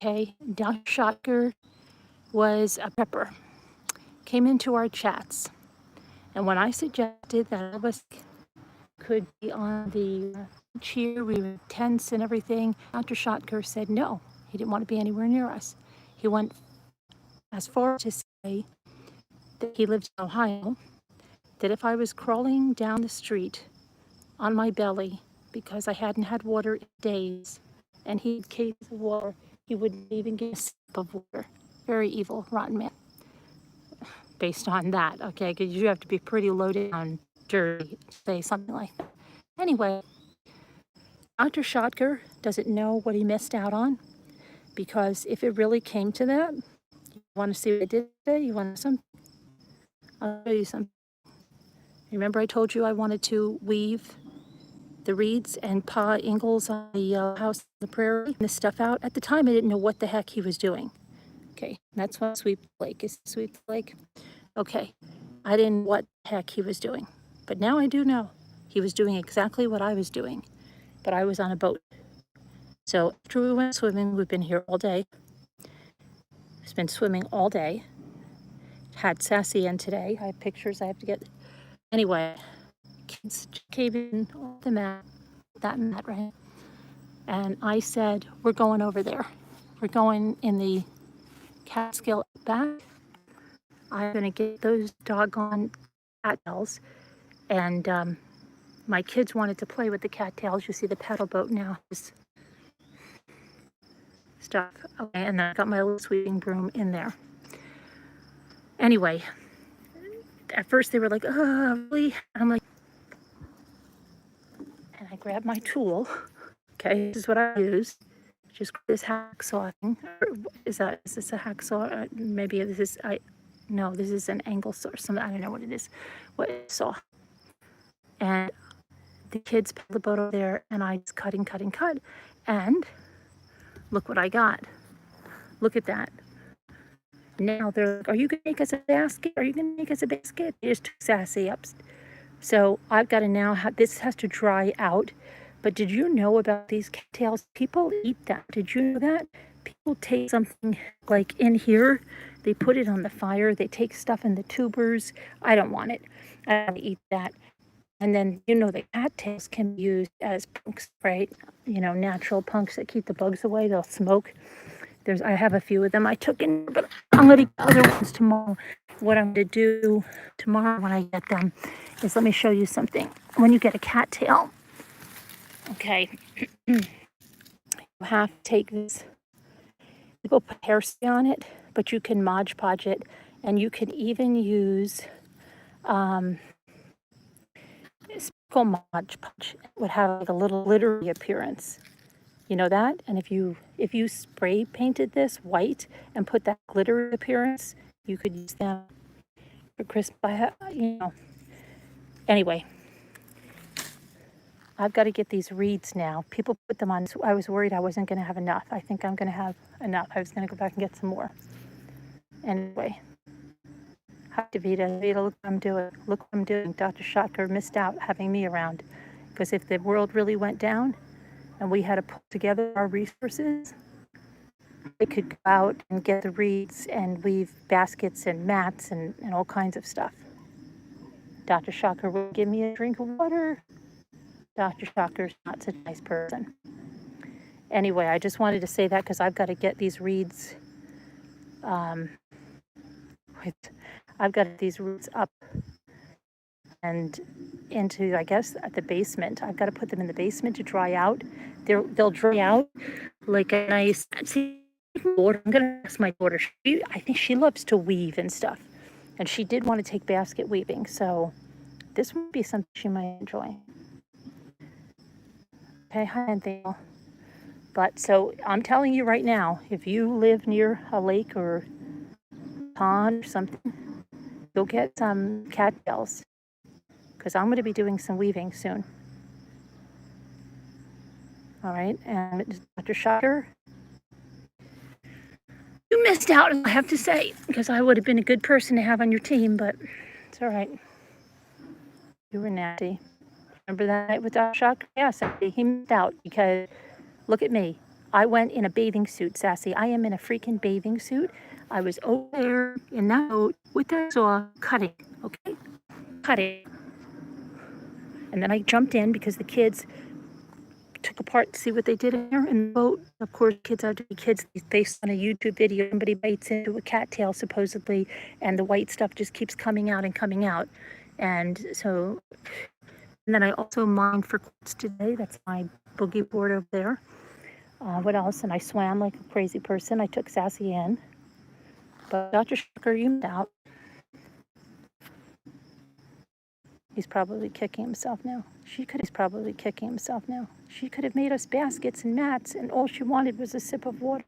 Okay, Dr. Shocker was a prepper, came into our chats. And when I suggested that all of us could be on the cheer, we were tense and everything, Dr. Shocker said no. He didn't want to be anywhere near us. He went as far to say that he lives in Ohio, that if I was crawling down the street on my belly because I hadn't had water in days and he'd case of water, he wouldn't even get a sip of water. Very evil, rotten man. Based on that, okay, because you have to be pretty low down, dirty to say something like that. Anyway, Dr. Schottker doesn't know what he missed out on, because if it really came to that, you want to see what I did today? You want some? I'll show you some. Remember I told you I wanted to weave the reeds and Pa Ingalls on the house on the prairie, this stuff out? At the time, I didn't know what the heck he was doing. Okay, that's what Sweep Lake is. Sweep Lake. Okay, I didn't know what the heck he was doing, but now I do know. He was doing exactly what I was doing, but I was on a boat. So after we went swimming, we've been here all day. It's been swimming all day. Had Sassy in today. I have pictures I have to get. Anyway, kids came in off the mat, that mat, right? And I said, we're going over there. We're going in the Catskill back. I'm going to get those doggone cattails. And my kids wanted to play with the cattails. You see the paddle boat now is stuck. Okay, and I got my little sweeping broom in there. Anyway, at first they were like, oh, really? And I'm like, and I grabbed my tool. Okay, this is what I use. Just this hacksaw thing. Is this a hacksaw? Maybe this is, no, this is an angle saw or something. I don't know what it is. What I saw. And the kids pulled the boat over there and I just cut and cut and cut. And look what I got. Look at that. Now they're like, are you going to make us a basket? Are you going to make us a basket? They just took Sassy up. So I've got to now have, this has to dry out. But did you know about these cattails? People eat them. Did you know that? People take something like in here, they put it on the fire, they take stuff in the tubers. I don't want it. I don't want to eat that. And then, you know, the cattails can be used as punks, right? You know, natural punks that keep the bugs away. They'll smoke. I have a few of them I took in, but I'm going to get other ones tomorrow. What I'm going to do tomorrow when I get them is, let me show you something. When you get a cattail, okay, you have to take this, people put hairspray on it, but you can Mod Podge it, and you can even use sprinkle Mod Podge. It would have like a little glittery appearance. You know that? And if you spray painted this white and put that glittery appearance, you could use them for crisp, you know. Anyway, I've got to get these reeds now. People put them on. I was worried I wasn't going to have enough. I think I'm going to have enough. I was going to go back and get some more. Anyway, hi, Davida. Davida, look what I'm doing. Look what I'm doing. Dr. Schottker missed out having me around. Because if the world really went down and we had to pull together our resources, we could go out and get the reeds and weave baskets and mats and all kinds of stuff. Dr. Schottker will give me a drink of water. Dr. Schocker's not such a nice person. Anyway, I just wanted to say that because I've got to get these reeds. I've got these reeds up and into, I guess, at the basement. I've got to put them in the basement to dry out. They'll dry out like a nice. See, I'm gonna ask my daughter. I think she loves to weave and stuff, and she did want to take basket weaving. So this would be something she might enjoy. Okay, hi, Anthony. But so I'm telling you right now, if you live near a lake or pond or something, go get some cattails, because I'm going to be doing some weaving soon. All right, and Dr. Schottker, you missed out, I have to say, because I would have been a good person to have on your team, but it's all right. You were nasty. Remember that night with Dr. Schottker? Yes, he missed out because look at me. I went in a bathing suit, Sassy. I am in a freaking bathing suit. I was over there in that boat with that saw cutting, okay? Cutting. And then I jumped in because the kids took apart to see what they did in there in the boat. Of course, kids have to be kids. They saw on a YouTube video somebody bites into a cattail supposedly, and the white stuff just keeps coming out and coming out. And so, and then I also mined for quartz today. That's my boogie board over there. What else? And I swam like a crazy person. I took Sassy in. But Dr. Shockter, you missed out. He's probably kicking himself now. He's probably kicking himself now. She could have made us baskets and mats, and all she wanted was a sip of water.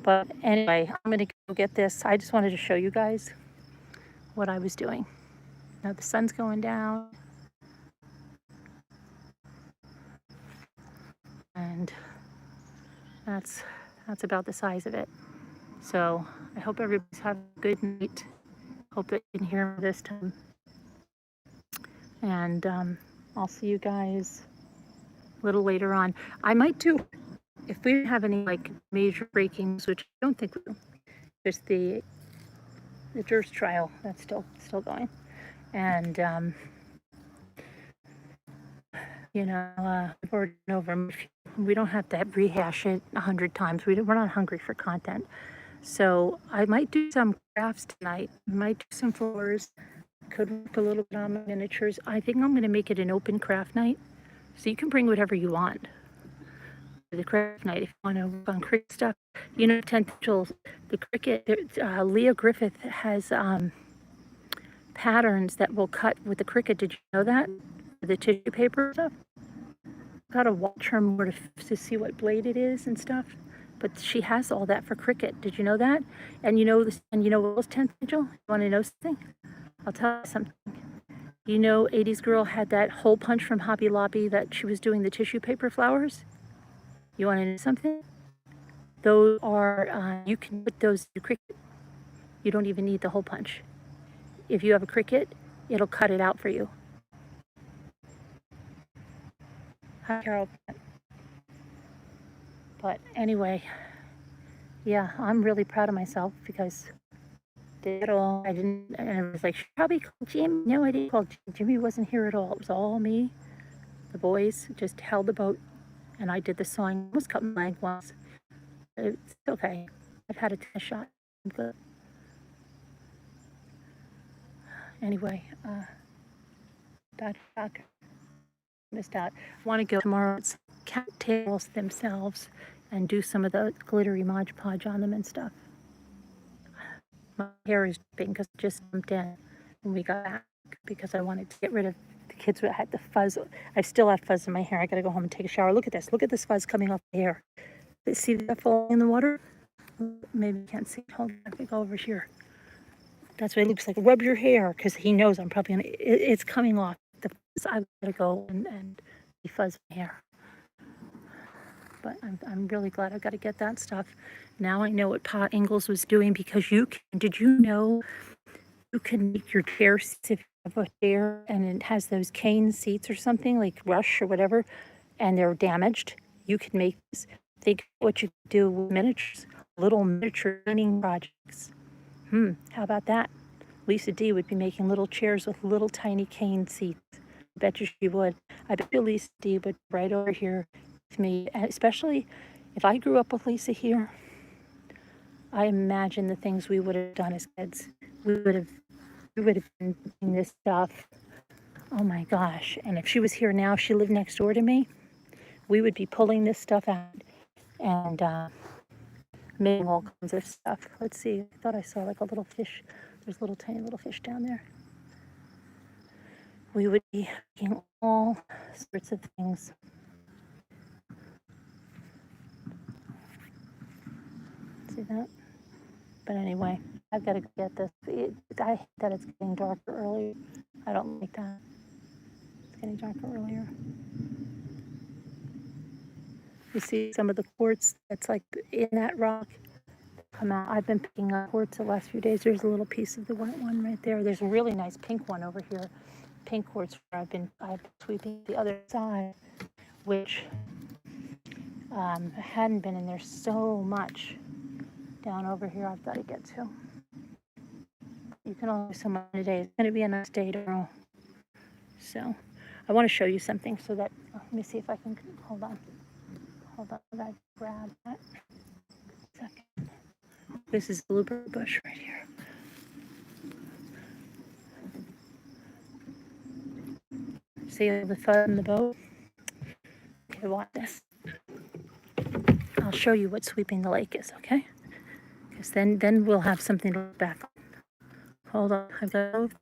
But anyway, I'm going to go get this. I just wanted to show you guys what I was doing. Now the sun's going down. And that's about the size of it. So I hope everybody's having a good night. Hope that you can hear me this time. And I'll see you guys a little later on. I might do, if we don't have any like major breakings, which I don't think we do, just the Durst trial that's still going. And you know, over and over, we don't have to rehash it 100 times. We're not hungry for content. So I might do some crafts tonight. I might do some floors. Could work a little bit on my miniatures. I think I'm going to make it an open craft night. So you can bring whatever you want to the craft night if you want to work on cricket stuff. You know, tentacles, the cricket, Leah Griffith has patterns that will cut with the cricket. Did you know that? The tissue paper stuff. Gotta watch her more to see what blade it is and stuff. But she has all that for cricket. Did you know that? And you know this. And you know what else, Tentacle? You want to know something? I'll tell you something. You know, 80s girl had that hole punch from Hobby Lobby that she was doing the tissue paper flowers. You want to know something? Those are you can put those in your cricket. You don't even need the hole punch. If you have a cricket, it'll cut it out for you. Hi, Carol. But anyway, yeah, I'm really proud of myself because did it all. I didn't, and I was like, she probably called Jimmy. No, I didn't call Jimmy. Jimmy wasn't here at all. It was all me. The boys just held the boat, and I did the sawing. I almost cut my leg once. It's okay. I've had a tennis shot. I'm good. Anyway, Dr. Shockter missed out. I want to go tomorrow. It's cattails themselves and do some of the glittery Mod Podge on them and stuff. My hair is dripping because I just jumped in when we got back because I wanted to get rid of the kids who had the fuzz. I still have fuzz in my hair. I gotta go home and take a shower. Look at this. Look at this fuzz coming off the hair. See that falling in the water? Maybe you can't see it. Hold on. I can go over here. That's what it looks like. Rub your hair because he knows I'm probably gonna. It's coming off. The fuzz. I gotta go and defuzz my hair. But I'm really glad I got to get that stuff. Now I know what Pa Ingalls was doing because did you know you can make your chair seats if you have a chair and it has those cane seats or something like Rush or whatever and they're damaged? You can make this. Think what you could do with miniatures, little miniature painting projects. How about that? Lisa D would be making little chairs with little tiny cane seats. I bet you she would. I bet you Lisa D would right over here with me, especially if I grew up with Lisa here. I imagine the things we would have done as kids. We would have been doing this stuff. Oh my gosh. And if she was here now, she lived next door to me, we would be pulling this stuff out and making all kinds of stuff. Let's see. I thought I saw like a little fish. There's little tiny little fish down there. We would be making all sorts of things. See that? But anyway, I've got to get this. I hate that it's getting darker earlier. I don't like that. It's getting darker earlier. You see some of the quartz that's like in that rock come out. I've been picking up quartz the last few days. There's a little piece of the white one right there. There's a really nice pink one over here. Pink quartz where I've been sweeping the other side, which I hadn't been in there so much. Down over here I've got to get to. You can only do so much today. It's going to be a nice day tomorrow. So I want to show you something so that, let me see if I can, hold on, I gotta grab that. Second. This is blueberry bush right here. See all the fun in the boat? Okay, watch this. I'll show you what sweeping the lake is, okay? Because then we'll have something to look back on. Hold on, I've got to move.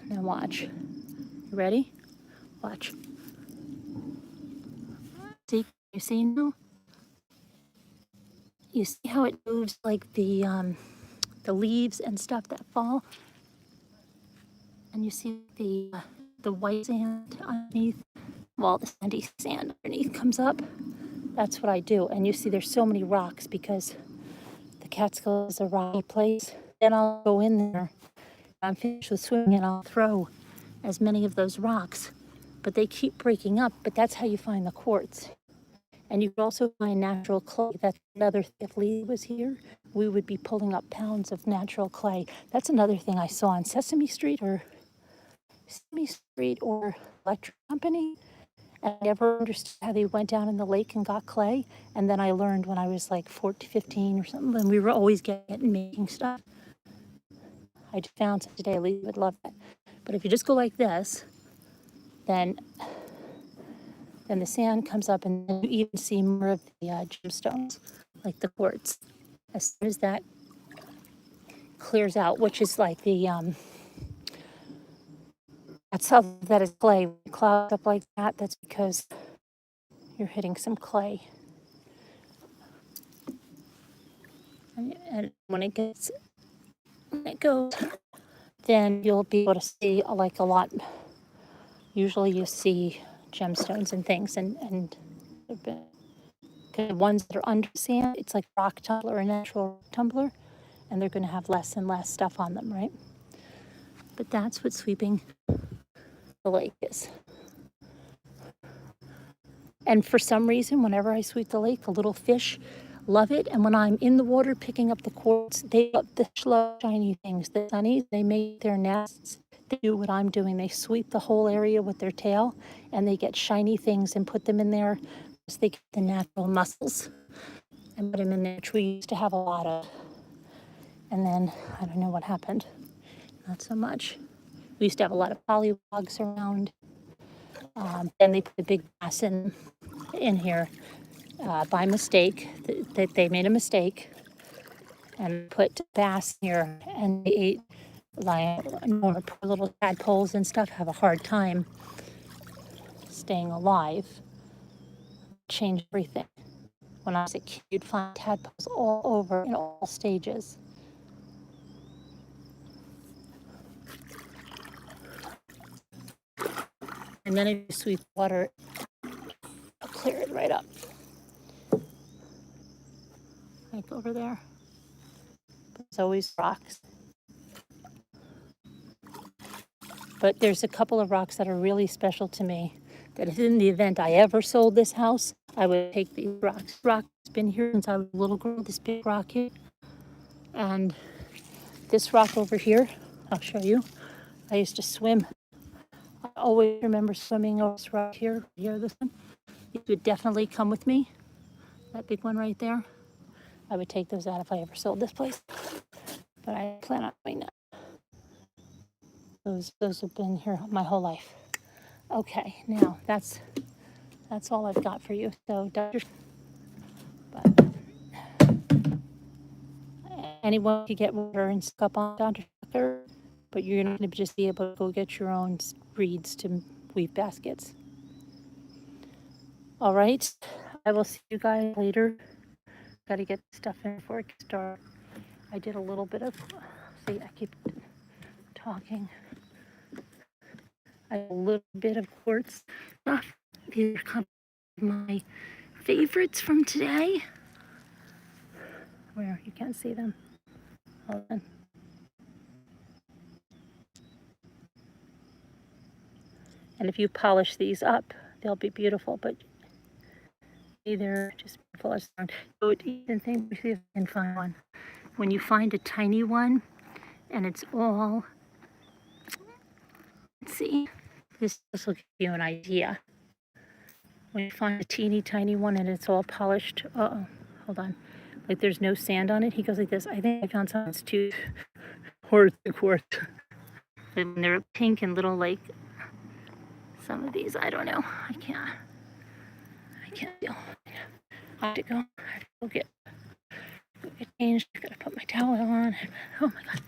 Now watch. You ready? Watch. See, you see now? You see how it moves like the leaves and stuff that fall? And you see the white sand underneath? Well, the sandy sand underneath comes up. That's what I do. And you see there's so many rocks because the Catskill is a rocky place. Then I'll go in there. I'm finished with swimming and I'll throw as many of those rocks. But they keep breaking up, but that's how you find the quartz. And you can also find natural clay. That's another thing. If Lee was here, we would be pulling up pounds of natural clay. That's another thing I saw on Sesame Street or Electric Company. And I never understood how they went down in the lake and got clay. And then I learned when I was like 14, 15 or something, and we were always getting it and making stuff. I just found some today. Lee would love that. But if you just go like this, then the sand comes up and you even see more of the gemstones, like the quartz. As soon as that clears out, which is like the, that's how that is clay. When it clouds up like that, that's because you're hitting some clay. And when it goes, then you'll be able to see like a lot. Usually you see gemstones and things, and the ones that are under sand, it's like rock tumbler, a natural tumbler, and they're going to have less and less stuff on them, right? But that's what sweeping the lake is. And for some reason, whenever I sweep the lake, the little fish love it. And when I'm in the water picking up the quartz, they love the shiny things. The sunnies, they make their nests. They do what I'm doing. They sweep the whole area with their tail, and they get shiny things and put them in there. So they get the natural mussels and put them in there, which we used to have a lot of. And then I don't know what happened. Not so much. We used to have a lot of pollywogs around. Then they put the big bass in here by mistake. They made a mistake and put bass here, and they ate like poor little tadpoles and stuff. Have a hard time staying alive. Change everything. When I was a kid, you'd find tadpoles all over in all stages. And then if you sweep water, I'll clear it right up. Like over there. There's always rocks. But there's a couple of rocks that are really special to me, that if in the event I ever sold this house, I would take these rocks. This rock has been here since I was a little girl, this big rock here. And this rock over here, I'll show you. I used to swim. I always remember swimming over this rock here. Here, this one. You would definitely come with me. That big one right there. I would take those out if I ever sold this place. But I plan on doing that. Those have been here my whole life. Okay, now that's all I've got for you. So, but anyone can get water and suck up on Dr. Shockter, but you're not going to just be able to go get your own reeds to weave baskets. All right, I will see you guys later. Got to get stuff in before it gets dark. I did a little bit of, see, I keep talking. I did a little bit of quartz stuff. These are my favorites from today. Where you can't see them. Hold on. And if you polish these up, they'll be beautiful, but stay there, just full of sound. So Ethan, think, see if I can find one. When you find a tiny one, and it's all, let's see, this will give you an idea. When you find a teeny tiny one and it's all polished, hold on, like there's no sand on it, he goes like this. I think I found something that's too worth the quartz. But when they're pink and little, like some of these, I don't know. I can't feel. I have to go get changed. I gotta put my towel on. Oh my God.